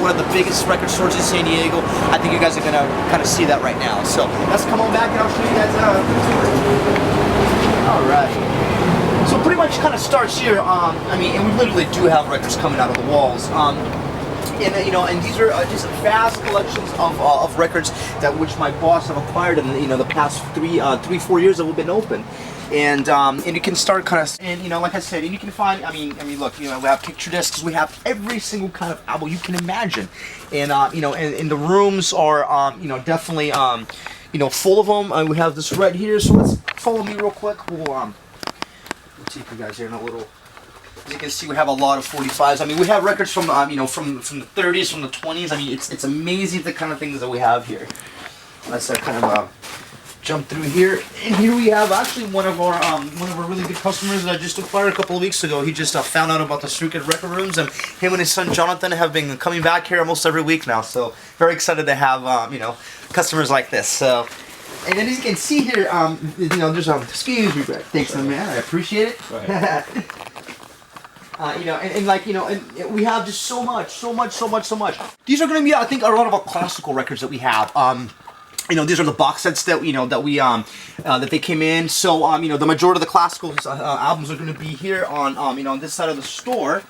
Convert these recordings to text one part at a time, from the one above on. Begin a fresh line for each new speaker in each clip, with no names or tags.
one of the biggest record stores in San Diego. I think you guys are gonna kind of see that right now. So let's come on back and I'll show you guys the tour. Alright. So pretty much kind of starts here. I mean, and we literally do have records coming out of the walls. And you know, and these are just vast collections of records that which my boss have acquired in the past 3-4 years that we've been open. And you can start kind of, and you know, like I said, and you can find, I mean, look, you know, we have picture discs, we have every single kind of album you can imagine, and you know, and the rooms are, you know, definitely, you know, full of them. We have this right here, so let's follow me real quick. We'll take you guys here in a little. As you can see, we have a lot of 45s. I mean, we have records from, you know, from the 30s, from the 20s. I mean, it's amazing the kind of things that we have here. Let's kind of jump through here, and here we have actually one of our really good customers that I just acquired a couple of weeks ago. He just found out about the Street Record Rooms, and him and his son Jonathan have been coming back here almost every week now. So very excited to have you know, customers like this. So, and then as you can see here, you know, there's excuse me, Greg. Thanks, man. I appreciate it. Go ahead. You know, and like, you know, and we have just so much. These are going to be, I think, a lot of our classical records that we have. You know, these are the box sets that you know that we that they came in. So you know, the majority of the classical albums are going to be here on you know, on this side of the store.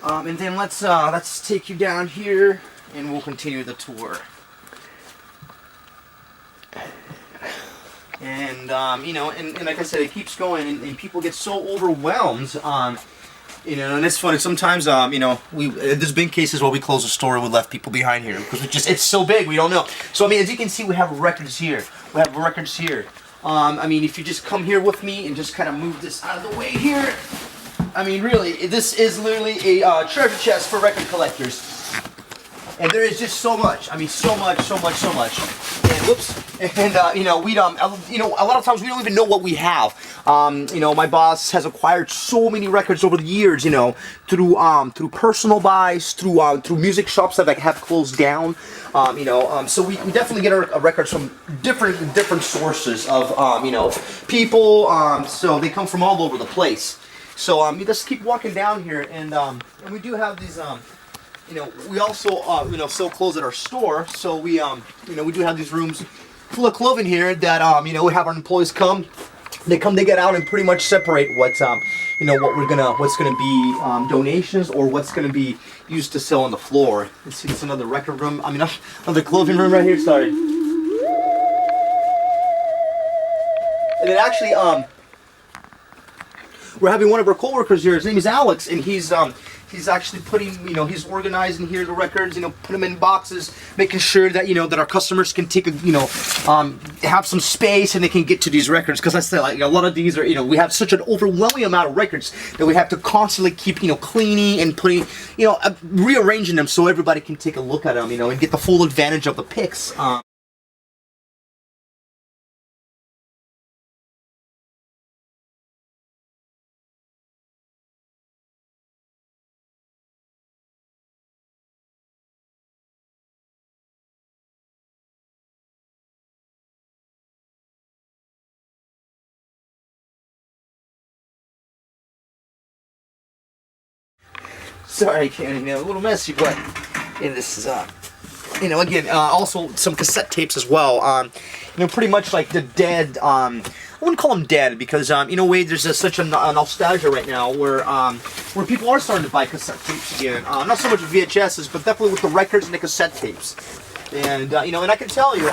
And then let's take you down here, and we'll continue the tour. And you know, and like I said, it keeps going, and people get so overwhelmed. You know, and it's funny sometimes. You know, there's been cases where we closed the store and we left people behind here because it's so big, we don't know. So I mean, as you can see, we have records here. We have records here. I mean, if you just come here with me and just kind of move this out of the way here. I mean, really, this is literally a treasure chest for record collectors. And there is just so much. I mean, so much. And whoops. And you know, you know, a lot of times we don't even know what we have. You know, my boss has acquired so many records over the years. You know, through personal buys, through music shops that have closed down. You know, so we definitely get our records from different sources of you know, people. So they come from all over the place. So you just keep walking down here, and we do have these. You know, we also, you know, sell clothes at our store, so we, you know, we do have these rooms full of clothing here that, you know, we have our employees come, they get out and pretty much separate what's, you know, what's gonna be donations or what's gonna be used to sell on the floor. Let's see, it's another record room. I mean, another clothing room right here. Sorry. And then actually, we're having one of our coworkers here. His name is Alex, and he's actually putting, you know, he's organizing here the records, you know, put them in boxes, making sure that, you know, that our customers can take a, you know, have some space and they can get to these records. Because I said, like, a lot of these are, you know, we have such an overwhelming amount of records that we have to constantly keep, you know, cleaning and putting, you know, rearranging them so everybody can take a look at them, you know, and get the full advantage of the picks. Sorry, you know, a little messy, but and this is you know, again, also some cassette tapes as well. You know, pretty much like the dead. I wouldn't call them dead because in a way there's such a nostalgia right now where people are starting to buy cassette tapes again. Not so much VHSs, but definitely with the records and the cassette tapes. And you know, and I can tell you,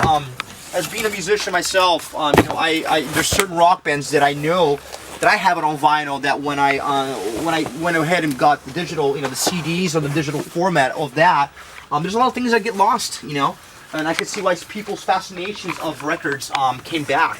as being a musician myself, you know, there's certain rock bands that I know that I have it on vinyl that when I went ahead and got the digital, you know, the CDs or the digital format of that, there's a lot of things that get lost, you know, and I can see why people's fascinations of records came back.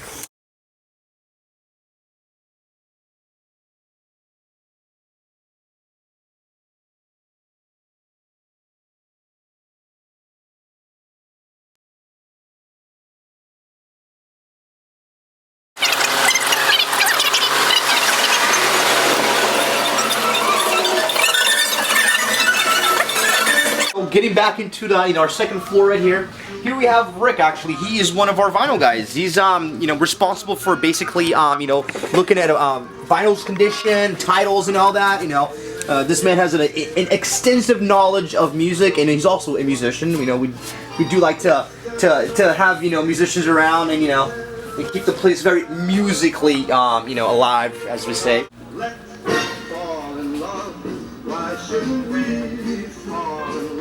Getting back into the, you know, our second floor right here. Here we have Rick. Actually, he is one of our vinyl guys. He's you know, responsible for basically you know, looking at vinyl's condition, titles, and all that. You know, This man has an extensive knowledge of music, and he's also a musician. You know, we do like to have, you know, musicians around, and, you know, we keep the place very musically, you know, alive, as we say.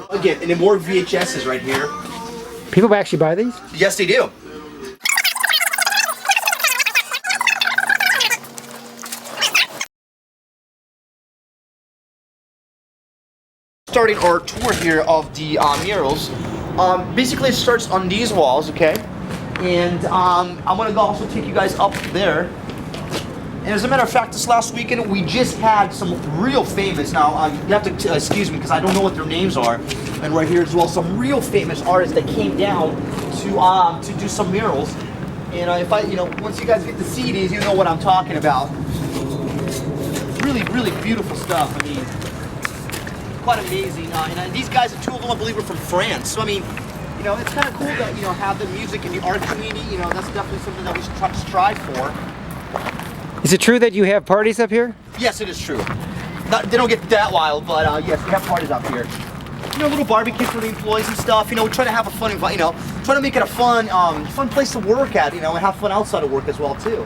Again, and then more VHSs right here.
People actually buy these?
Yes, they do. Starting our tour here of the murals. Basically it starts on these walls, okay? And I'm gonna also take you guys up there. And as a matter of fact, this last weekend we just had some real famous, now you have to excuse me because I don't know what their names are, and right here as well, some real famous artists that came down to do some murals. And if I, you know, once you guys get to see these, you know what I'm talking about. Really, really beautiful stuff. I mean, quite amazing. And these guys, two of them, I believe, are from France. So I mean, you know, it's kind of cool to, you know, have the music and the art community. You know, that's definitely something that we should try to strive for.
Is it true that you have parties up here?
Yes, it is true. They don't get that wild, but yes, we have parties up here. You know, little barbecues for the employees and stuff. You know, we try to have a fun, you know, try to make it a fun, fun place to work at. You know, and have fun outside of work as well too.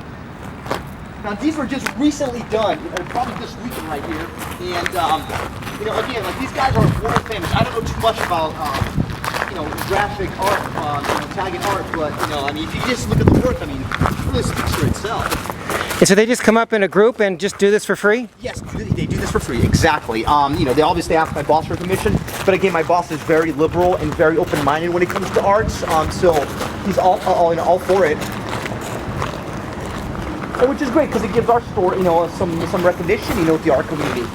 Now, these were just recently done, probably this weekend right here. And you know, again, like these guys are world famous. I don't know too much about, you know, graphic art, you know, Italian art, but you know, I mean, if you just look at the work, I mean, it really speaks for itself.
And so they just come up in a group and just do this for free?
Yes, they do this for free, exactly. You know, they obviously ask my boss for permission, but again, my boss is very liberal and very open-minded when it comes to arts, so he's all for it. Which is great because it gives our store, you know, some recognition, you know, with the art community.